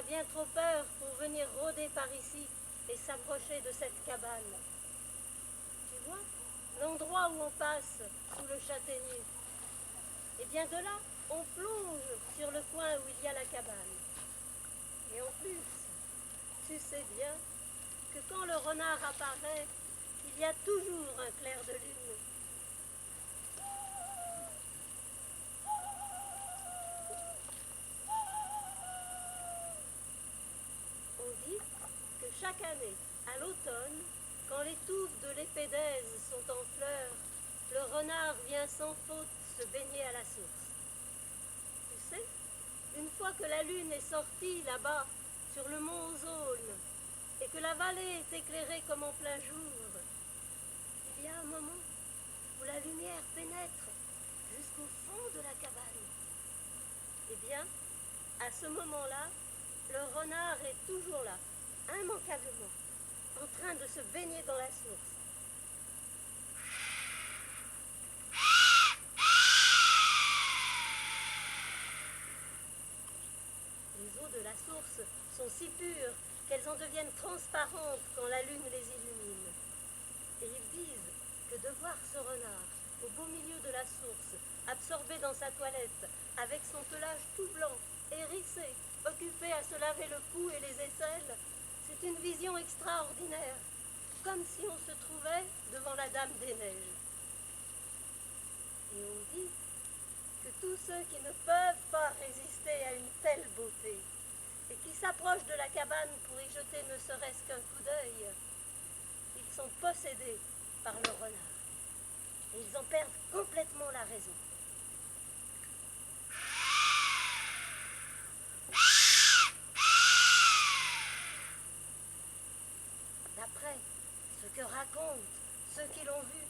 bien trop peur pour venir rôder par ici et s'approcher de cette cabane. Tu vois, l'endroit où on passe sous le châtaignier. Et bien de là, on plonge sur le coin où il y a la cabane. Et en plus, tu sais bien que quand le renard apparaît, il y a toujours un clair de lune. On dit que chaque année, à l'automne, quand les touffes de l'épédèse sont en fleurs, le renard vient sans faute se baigner à la source. Tu sais, une fois que la lune est sortie là-bas, sur le mont Ozone, et que la vallée est éclairée comme en plein jour, il y a un moment où la lumière pénètre jusqu'au fond de la cabane. Eh bien, à ce moment-là, le renard est toujours là, immanquablement, en train de se baigner dans la source. Les eaux de la source sont si pures qu'elles en deviennent transparentes quand la lune les illumine. Et ils disent que de voir ce renard au beau milieu de la source, absorbé dans sa toilette, avec son pelage tout blanc, hérissé, occupé à se laver le cou et les aisselles, c'est une vision extraordinaire, comme si on se trouvait devant la Dame des Neiges. Et on dit que tous ceux qui ne peuvent pas résister à une telle beauté et qui s'approchent de la cabane pour y jeter ne serait-ce qu'un coup d'œil, ils sont possédés par le renard. Et ils en perdent complètement la raison. D'après ce que racontent ceux qui l'ont vu,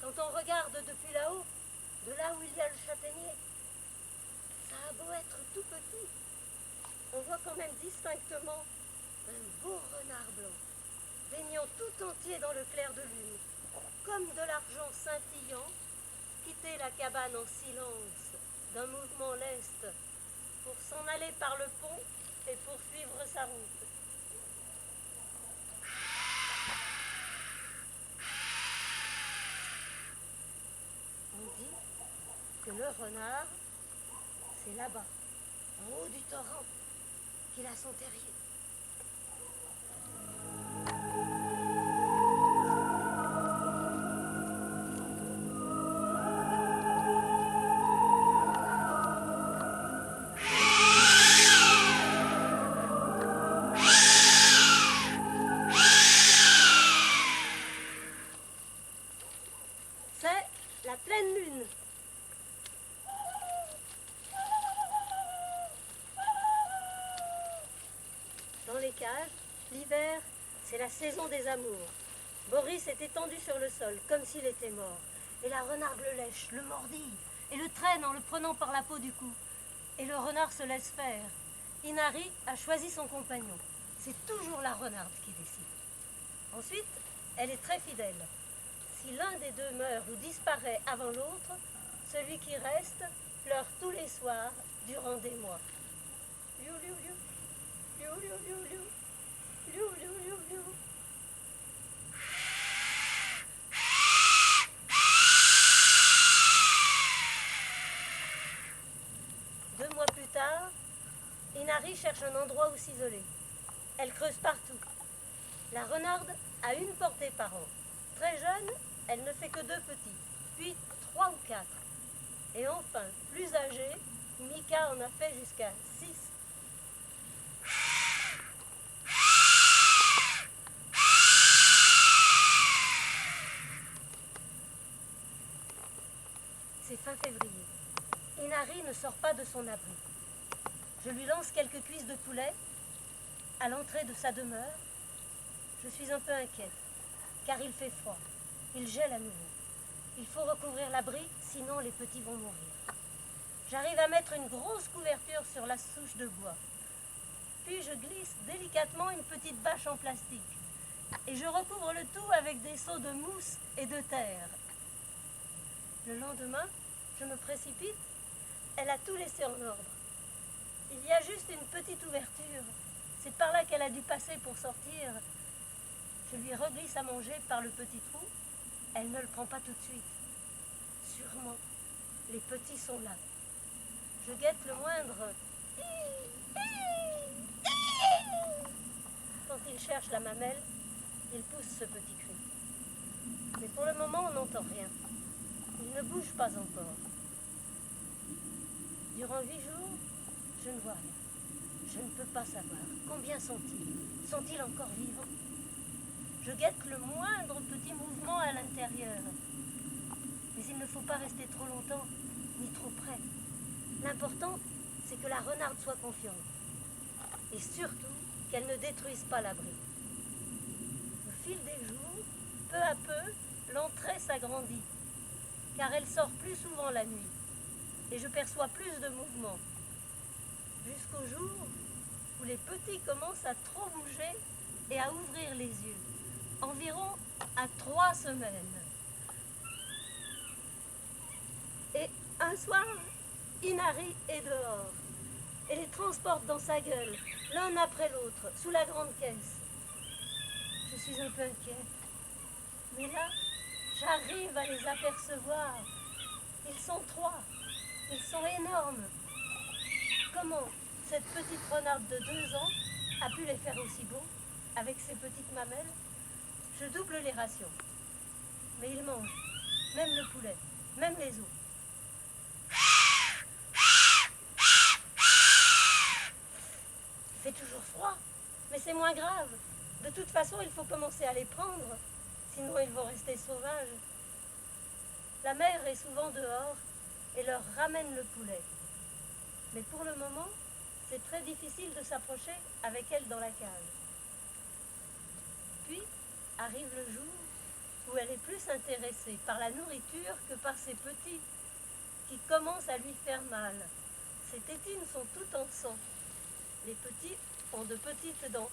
quand on regarde depuis là-haut, de là où il y a le châtaignier, ça a beau être tout petit, on voit quand même distinctement un beau renard blanc, baignant tout entier dans le clair de lune, comme de l'argent scintillant, quitter la cabane en silence, d'un mouvement leste, pour s'en aller par le pont et poursuivre sa route. On dit que le renard, c'est là-bas, en haut du torrent, qu'il a son terrier. C'est la pleine lune. Dans les cages, l'hiver, c'est la saison des amours. Boris est étendu sur le sol, comme s'il était mort. Et la renarde le lèche, le mordille, et le traîne en le prenant par la peau du cou. Et le renard se laisse faire. Inari a choisi son compagnon. C'est toujours la renarde qui décide. Ensuite, elle est très fidèle. Si l'un des deux meurt ou disparaît avant l'autre, celui qui reste pleure tous les soirs durant des mois. Liu, liu, liu. Liu, liu, liu, liu. Liu, liu, liu, liu. Deux mois plus tard, Inari cherche un endroit où s'isoler. Elle creuse partout. La renarde a une portée par an. Très jeune, elle ne fait que 2 petits, puis 3 ou 4. Et enfin, plus âgée, Mika en a fait jusqu'à 6. C'est fin février. Inari ne sort pas de son abri. Je lui lance quelques cuisses de poulet à l'entrée de sa demeure. Je suis un peu inquiète, car il fait froid. Il gèle à nouveau. Il faut recouvrir l'abri, sinon les petits vont mourir. J'arrive à mettre une grosse couverture sur la souche de bois. Puis je glisse délicatement une petite bâche en plastique. Et je recouvre le tout avec des seaux de mousse et de terre. Le lendemain, je me précipite. Elle a tout laissé en ordre. Il y a juste une petite ouverture C'est par là qu'elle a dû passer pour sortir. Je lui reglisse à manger par le petit trou. Elle ne le prend pas tout de suite. Sûrement, les petits sont là. Je guette le moindre. Quand il cherche la mamelle, il pousse ce petit cri. Mais pour le moment, on n'entend rien. Il ne bouge pas encore. Durant 8 jours, je ne vois rien. Je ne peux pas savoir. Combien sont-ils? Sont-ils encore vivants? Je guette le moindre petit mouvement à l'intérieur. Mais il ne faut pas rester trop longtemps, ni trop près. L'important, c'est que la renarde soit confiante. Et surtout, qu'elle ne détruise pas l'abri. Au fil des jours, peu à peu, l'entrée s'agrandit, car elle sort plus souvent la nuit, et je perçois plus de mouvements. Jusqu'au jour où les petits commencent à trop bouger et à ouvrir les yeux, environ à 3 semaines. Et un soir, Inari est dehors et les transporte dans sa gueule, l'un après l'autre, sous la grande caisse. Je suis un peu inquiète, mais là, j'arrive à les apercevoir. Ils sont 3, ils sont énormes. Comment cette petite renarde de 2 ans a pu les faire aussi beaux, avec ses petites mamelles? Je double les rations, mais ils mangent, même le poulet, même les os. Il fait toujours froid, mais c'est moins grave. De toute façon, il faut commencer à les prendre, sinon ils vont rester sauvages. La mère est souvent dehors et leur ramène le poulet. Mais pour le moment, c'est très difficile de s'approcher avec elle dans la cage. Puis arrive le jour où elle est plus intéressée par la nourriture que par ses petits, qui commencent à lui faire mal. Ses tétines sont toutes en sang. Les petits ont de petites dents.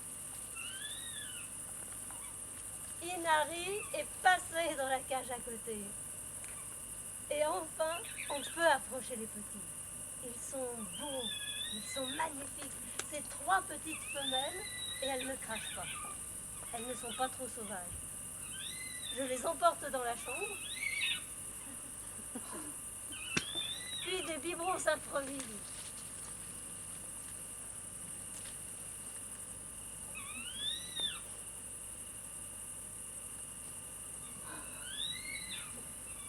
Inari est passé dans la cage à côté. Et enfin, on peut approcher les petits. Ils sont beaux, ils sont magnifiques. C'est 3 petites femelles et elles ne crachent pas. Elles ne sont pas trop sauvages. Je les emporte dans la chambre. Puis des biberons s'improvisent.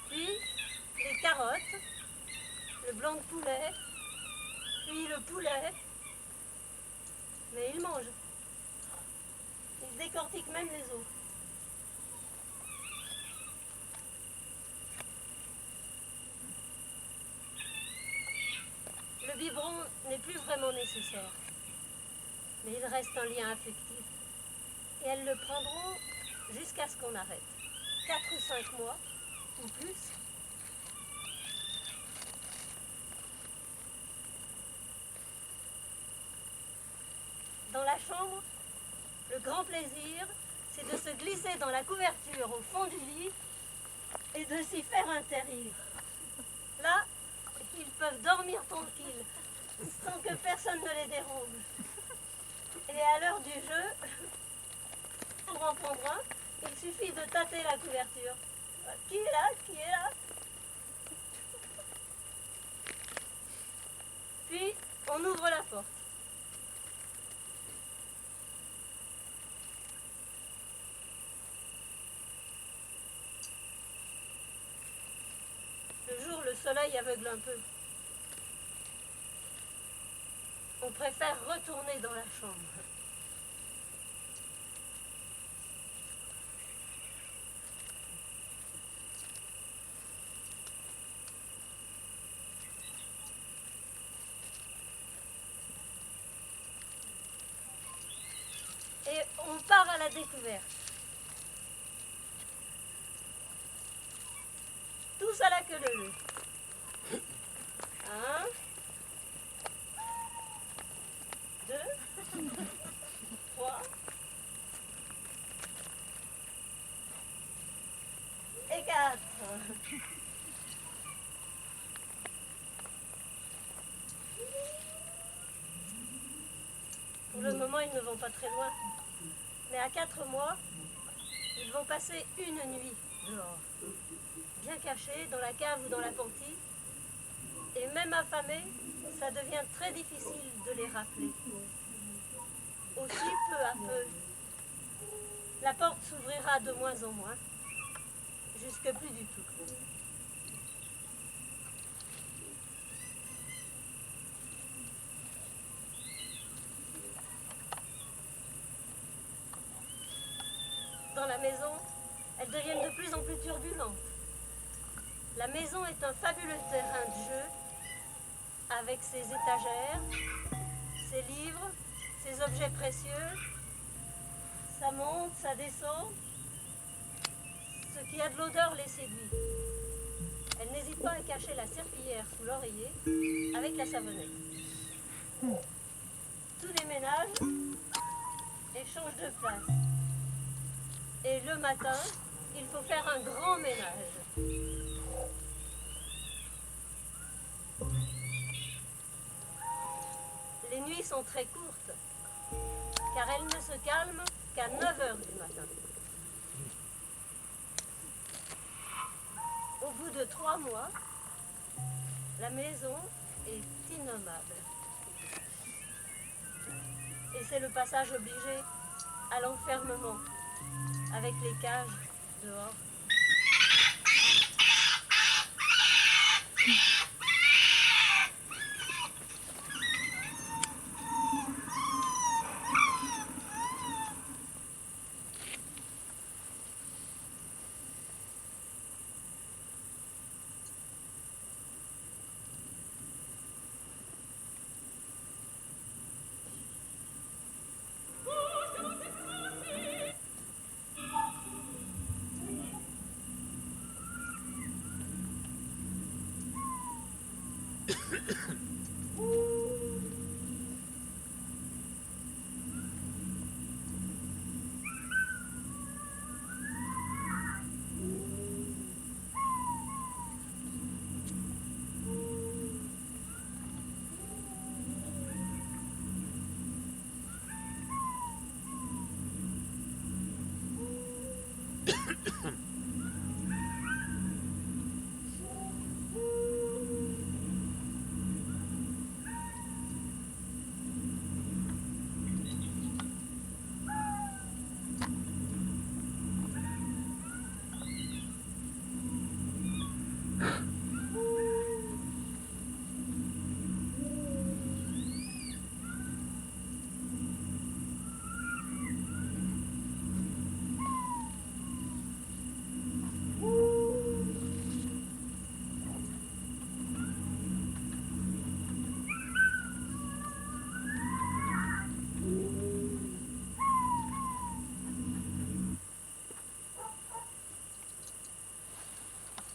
Puis les carottes, le blanc de poulet, puis le poulet. Mais ils mangent. Ils décortiquent même les os. Le biberon n'est plus vraiment nécessaire. Mais il reste un lien affectif. Et elles le prendront jusqu'à ce qu'on arrête. 4 ou 5 mois, ou plus. Dans la chambre, le grand plaisir, c'est de se glisser dans la couverture au fond du lit et de s'y faire interdire. Là, ils peuvent dormir tranquilles, sans que personne ne les dérange. Et à l'heure du jeu, pour en prendre un, il suffit de tâter la couverture. Qui est là? Qui est là? Puis, on ouvre la porte. Le jour, le soleil aveugle un peu. On préfère retourner dans la chambre. Et on part à la découverte. Tous à la queue leu. 1, 2, 3 et 4. Pour le le moment, ils ne vont pas très loin. Mais à 4 mois, ils vont passer une nuit dehors, bien cachés dans la cave ou dans la conquille. Et même affamés, ça devient très difficile de les rappeler. Aussi, peu à peu, la porte s'ouvrira de moins en moins, jusque plus du tout. Dans la maison, elles deviennent de plus en plus turbulentes. La maison est un fabuleux terrain de jeu, avec ses étagères, ses livres, ses objets précieux. Ça monte, ça descend. Ce qui a de l'odeur les séduit. Elle n'hésite pas à cacher la serpillière sous l'oreiller avec la savonnette. Tout déménage et change de place. Et le matin, il faut faire un grand ménage. Les nuits sont très courtes, car elles ne se calment qu'à 9 h du matin. Au bout de 3 mois, la maison est innommable. Et c'est le passage obligé à l'enfermement, avec les cages dehors.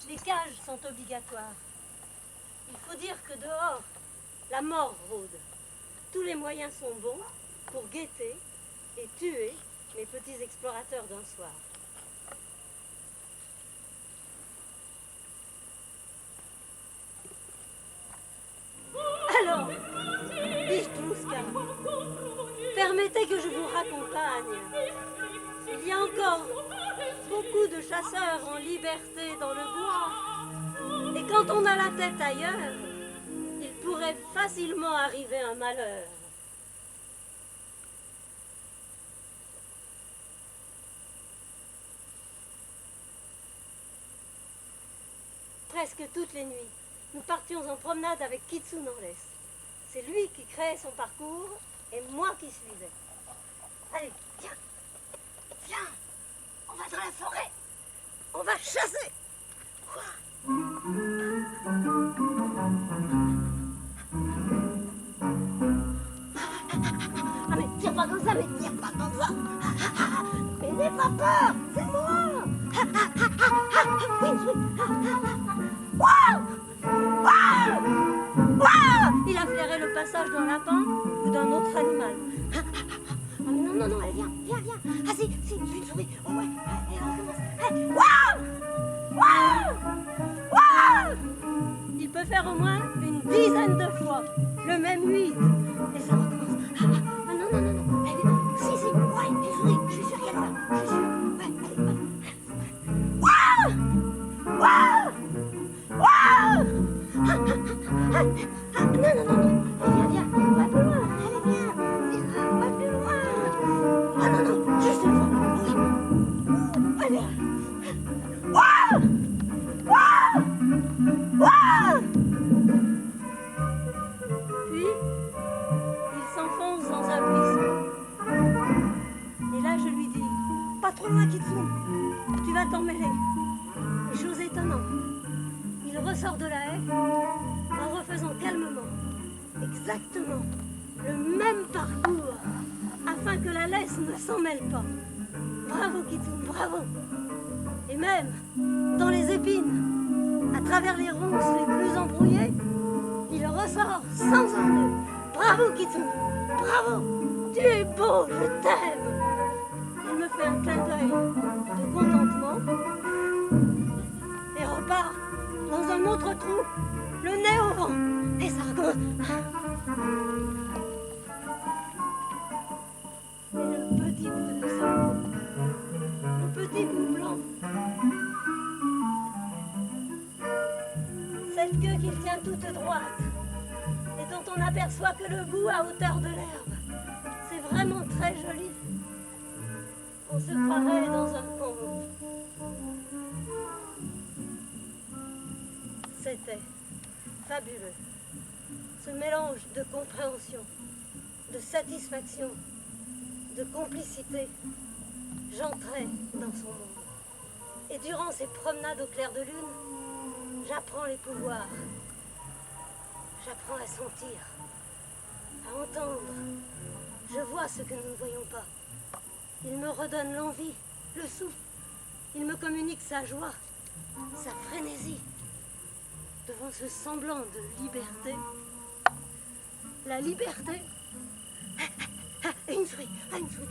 Les cages sont obligatoires. Il faut dire que dehors, la mort rôde. Tous les moyens sont bons pour guetter et tuer mes petits explorateurs d'un soir. Alors, Bichtrouska, permettez que je vous raccompagne. Il y a encore beaucoup de chasseurs en liberté dans le bois. Et quand on a la tête ailleurs, il pourrait facilement arriver un malheur. Presque toutes les nuits, nous partions en promenade avec Kitsune en laisse. C'est lui qui créait son parcours et moi qui suivais. Allez, viens, viens, on va dans la forêt, on va chasser. Quoi? Ah mais tire pas comme ça, mais tire pas comme ça. Mais n'aie pas peur, c'est moi. Il a flairé le passage d'un lapin ou d'un autre animal. Ah mais non, non, non, allez, viens, viens, viens. Ah si, une souris. Oh ouais, allez, on recommence. Hey, il peut faire au moins une dizaine de fois le même 8. Et ça recommence. Ah non, non, non, non. Et chose étonnante, il ressort de la haie en refaisant calmement, exactement, le même parcours, afin que la laisse ne s'en mêle pas. Bravo Kitsune, bravo. Et même, dans les épines, à travers les ronces les plus embrouillées, il ressort sans un nœud. Bravo Kitsune, bravo. Tu es beau, je t'aime. Il me fait un clin d'œil de contentement et repart dans un autre trou, le nez au vent. Et ça recommence. Et le petit bout de sa peau, le petit bout blanc, cette queue qu'il tient toute droite et dont on n'aperçoit que le bout à hauteur de l'herbe. C'est vraiment très joli. On se croirait dans un conte. C'était fabuleux. Ce mélange de compréhension, de satisfaction, de complicité. J'entrais dans son monde. Et durant ces promenades au clair de lune, j'apprends les pouvoirs. J'apprends à sentir, à entendre. Je vois ce que nous ne voyons pas. Il me redonne l'envie, le souffle. Il me communique sa joie, sa frénésie. Devant ce semblant de liberté. La liberté. Une souris, une souris.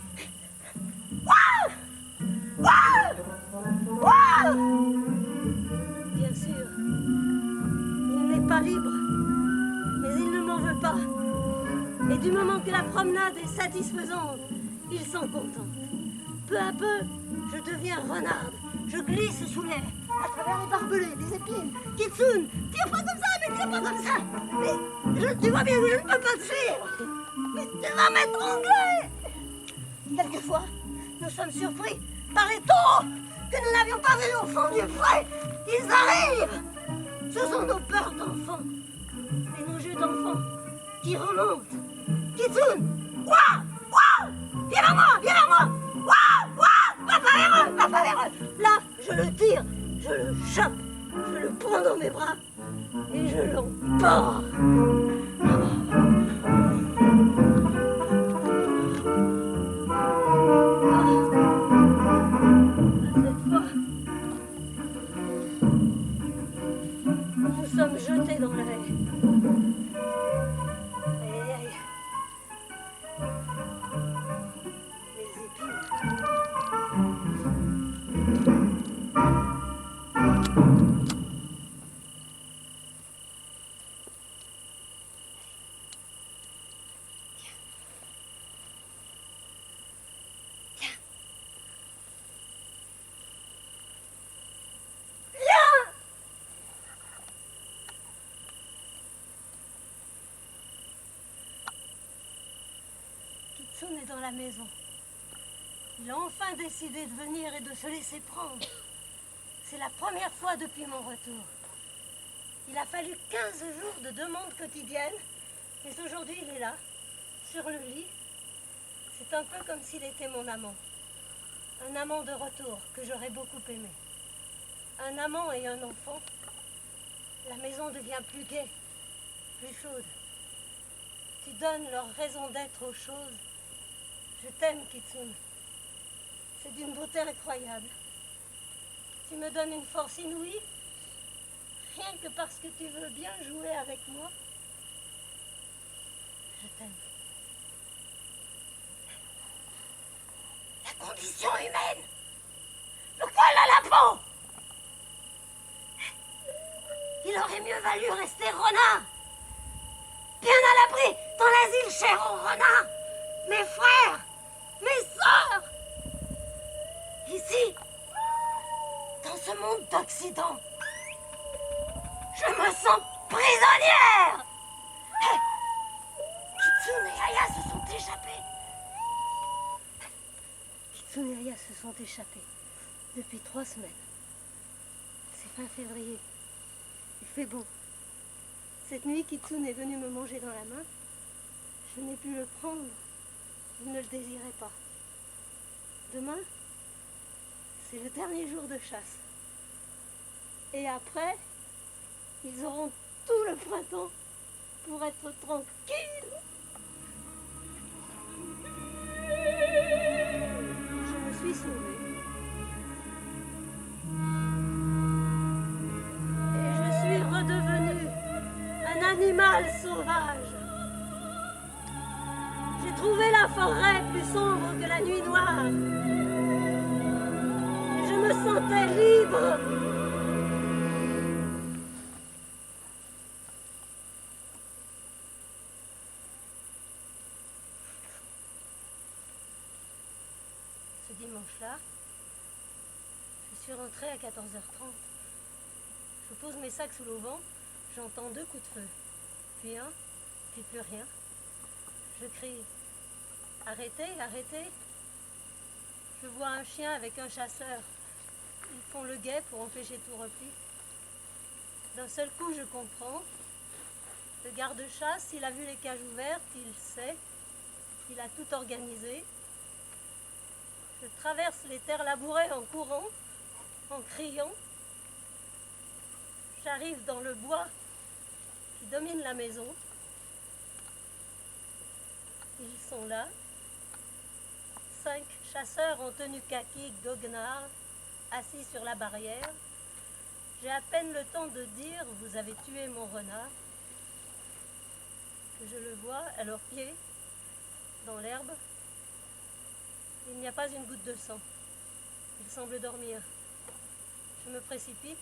Bien sûr, il n'est pas libre, mais il ne m'en veut pas. Et du moment que la promenade est satisfaisante, il s'en contente. Peu à peu, je deviens renarde. Je glisse sous l'air, à travers les barbelés, les épines. Kitsune, tire pas comme ça, mais tire pas comme ça. Mais tu vois bien que je ne peux pas te suivre. Mais tu vas m'étrangler. Quelquefois, nous sommes surpris par les taureaux que nous n'avions pas vus au fond du pré. Ils arrivent. Ce sont nos peurs d'enfants et nos jeux d'enfants qui remontent. Kitsune, viens vers moi, viens vers moi. Papa véreux. Là, je le tire, je le chope, je le prends dans mes bras et je l'emporte. Nous sommes jetés dans la haie. Aïe, aïe. Les épines. Kitsune est dans la maison. Il a enfin décidé de venir et de se laisser prendre. C'est la première fois depuis mon retour. Il a fallu 15 jours de demande quotidienne, mais aujourd'hui il est là, sur le lit. C'est un peu comme s'il était mon amant. Un amant de retour que j'aurais beaucoup aimé. Un amant et un enfant. La maison devient plus gaie, plus chaude. Tu donnes leur raison d'être aux choses. Je t'aime, Kitsune. C'est d'une beauté incroyable. Tu me donnes une force inouïe, rien que parce que tu veux bien jouer avec moi. Je t'aime. La condition humaine, le poil à la peau. Il aurait mieux valu rester renard, bien à l'abri dans l'asile cher aux renards. Mes frères, mes sœurs. Ici, dans ce monde d'Occident, je me sens prisonnière. Kitsune et Aya se sont échappés. Kitsune et Aya se sont échappés depuis 3 semaines. C'est fin février. Il fait beau. Cette nuit, Kitsune est venu me manger dans la main. Je n'ai pu le prendre. Il ne le désirait pas. Demain, c'est le dernier jour de chasse. Et après, ils auront tout le printemps pour être tranquilles. Je me suis sauvée. Et je suis redevenue un animal sauvage. J'ai trouvé la forêt plus sombre que la nuit noire. Et je me sentais libre. Ce dimanche-là, je suis rentrée à 14h30. Je pose mes sacs sous l'auvent, j'entends 2 coups de feu. Puis un, puis plus rien. Je crie « Arrêtez, arrêtez !» Je vois un chien avec un chasseur. Ils font le guet pour empêcher tout repli. D'un seul coup, je comprends. Le garde-chasse, il a vu les cages ouvertes, il sait. Il a tout organisé. Je traverse les terres labourées en courant, en criant. J'arrive dans le bois qui domine la maison. Ils sont là. 5 chasseurs en tenue kaki goguenard, assis sur la barrière. J'ai à peine le temps de dire « Vous avez tué mon renard » que je le vois à leurs pieds, dans l'herbe. Il n'y a pas une goutte de sang. Il semble dormir. Je me précipite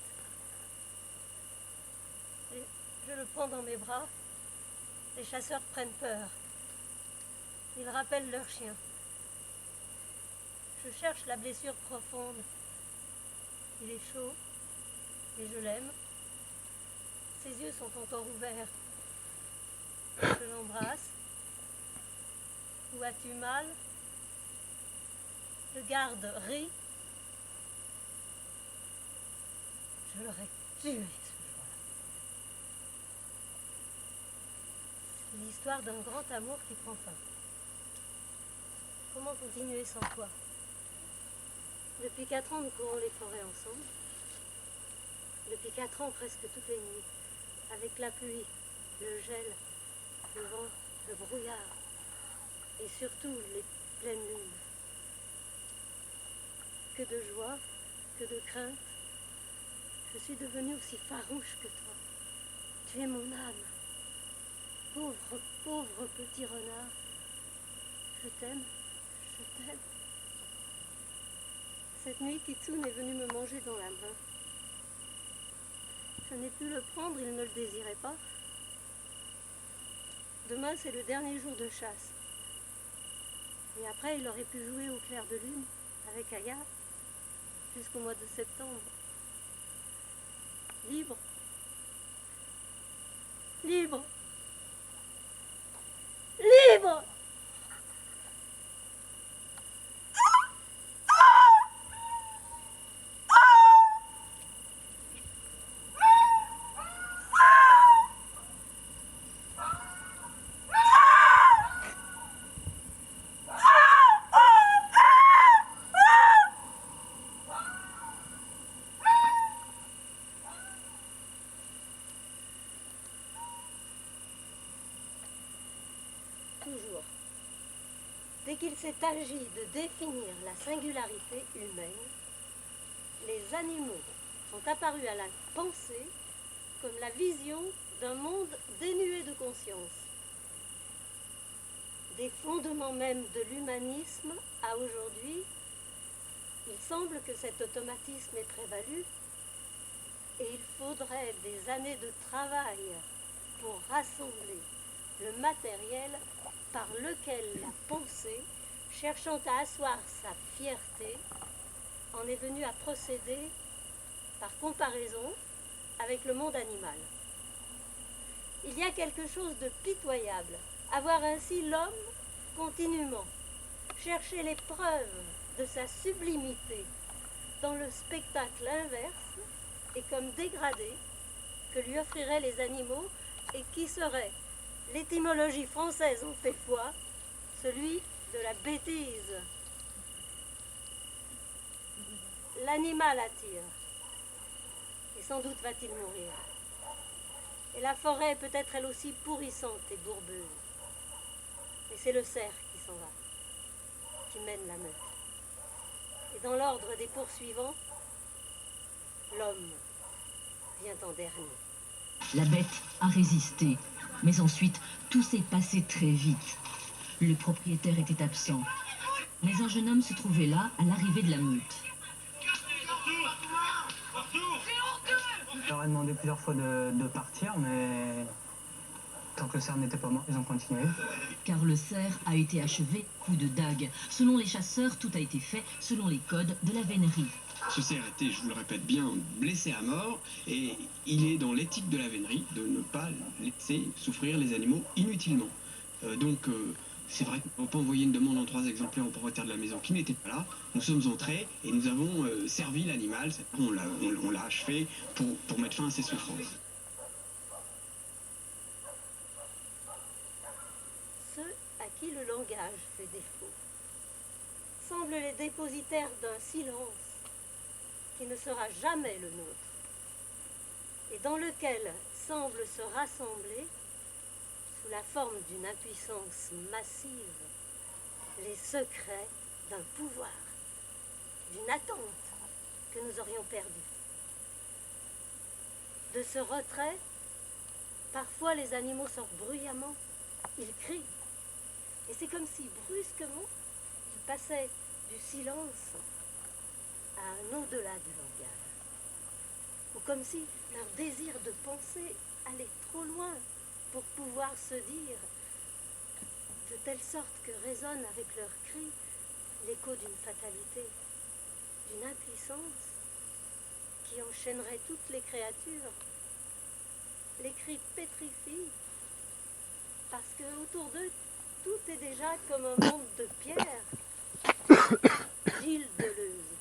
et je le prends dans mes bras. Les chasseurs prennent peur. Ils rappellent leur chien. Je cherche la blessure profonde. Il est chaud et je l'aime. Ses yeux sont encore ouverts. Je l'embrasse. Où as-tu mal? Le garde rit. Je l'aurais tué ce jour-là. C'est l'histoire d'un grand amour qui prend fin. Comment continuer sans toi? Depuis 4 ans, nous courons les forêts ensemble. Depuis 4 ans, presque toutes les nuits. Avec la pluie, le gel, le vent, le brouillard. Et surtout les pleines lunes. Que de joie, que de crainte. Je suis devenue aussi farouche que toi. Tu es mon âme. Pauvre, pauvre petit renard. Je t'aime, je t'aime. Cette nuit, Kitsune est venu me manger dans la main. Je n'ai pu le prendre, il ne le désirait pas. Demain, c'est le dernier jour de chasse. Et après, il aurait pu jouer au clair de lune avec Aya jusqu'au mois de septembre. Libre. Libre. Libre. Toujours. Dès qu'il s'est agi de définir la singularité humaine, les animaux sont apparus à la pensée comme la vision d'un monde dénué de conscience. Des fondements même de l'humanisme à aujourd'hui, il semble que cet automatisme ait prévalu et il faudrait des années de travail pour rassembler le matériel par lequel la pensée, cherchant à asseoir sa fierté, en est venue à procéder par comparaison avec le monde animal. Il y a quelque chose de pitoyable à voir ainsi l'homme continuellement chercher les preuves de sa sublimité dans le spectacle inverse et comme dégradé que lui offriraient les animaux et qui serait, l'étymologie française en fait foi, celui de la bêtise. L'animal attire. Et et sans doute va-t-il mourir. Et la forêt peut être elle aussi pourrissante et bourbeuse. Mais c'est le cerf qui s'en va, qui mène la meute. Et dans l'ordre des poursuivants, l'homme vient en dernier. La bête a résisté, mais ensuite tout s'est passé très vite. Le propriétaire était absent, mais un jeune homme se trouvait là à l'arrivée de la meute. Je leur ai demandé plusieurs fois de partir, mais tant que le cerf n'était pas mort, ils ont continué. Car le cerf a été achevé coup de dague. Selon les chasseurs, tout a été fait selon les codes de la vénerie. Ce cerf était, je vous le répète bien, blessé à mort, et il est dans l'éthique de la vénerie de ne pas laisser souffrir les animaux inutilement. C'est vrai qu'on ne peut pas envoyer une demande en 3 exemplaires au propriétaire de la maison qui n'était pas là. Nous sommes entrés et nous avons servi l'animal, on l'a achevé pour mettre fin à ses souffrances. Ceux à qui le langage fait défaut semblent les dépositaires d'un silence qui ne sera jamais le nôtre, et dans lequel semblent se rassembler, sous la forme d'une impuissance massive, les secrets d'un pouvoir, d'une attente que nous aurions perdue. De ce retrait, parfois les animaux sortent bruyamment, ils crient, et c'est comme si brusquement ils passaient du silence à un au-delà du langage, ou comme si leur désir de penser allait trop loin pour pouvoir se dire, de telle sorte que résonne avec leurs cris l'écho d'une fatalité, d'une impuissance qui enchaînerait toutes les créatures. Les cris pétrifient, parce que autour d'eux, tout est déjà comme un monde de pierre. Gilles Deleuze.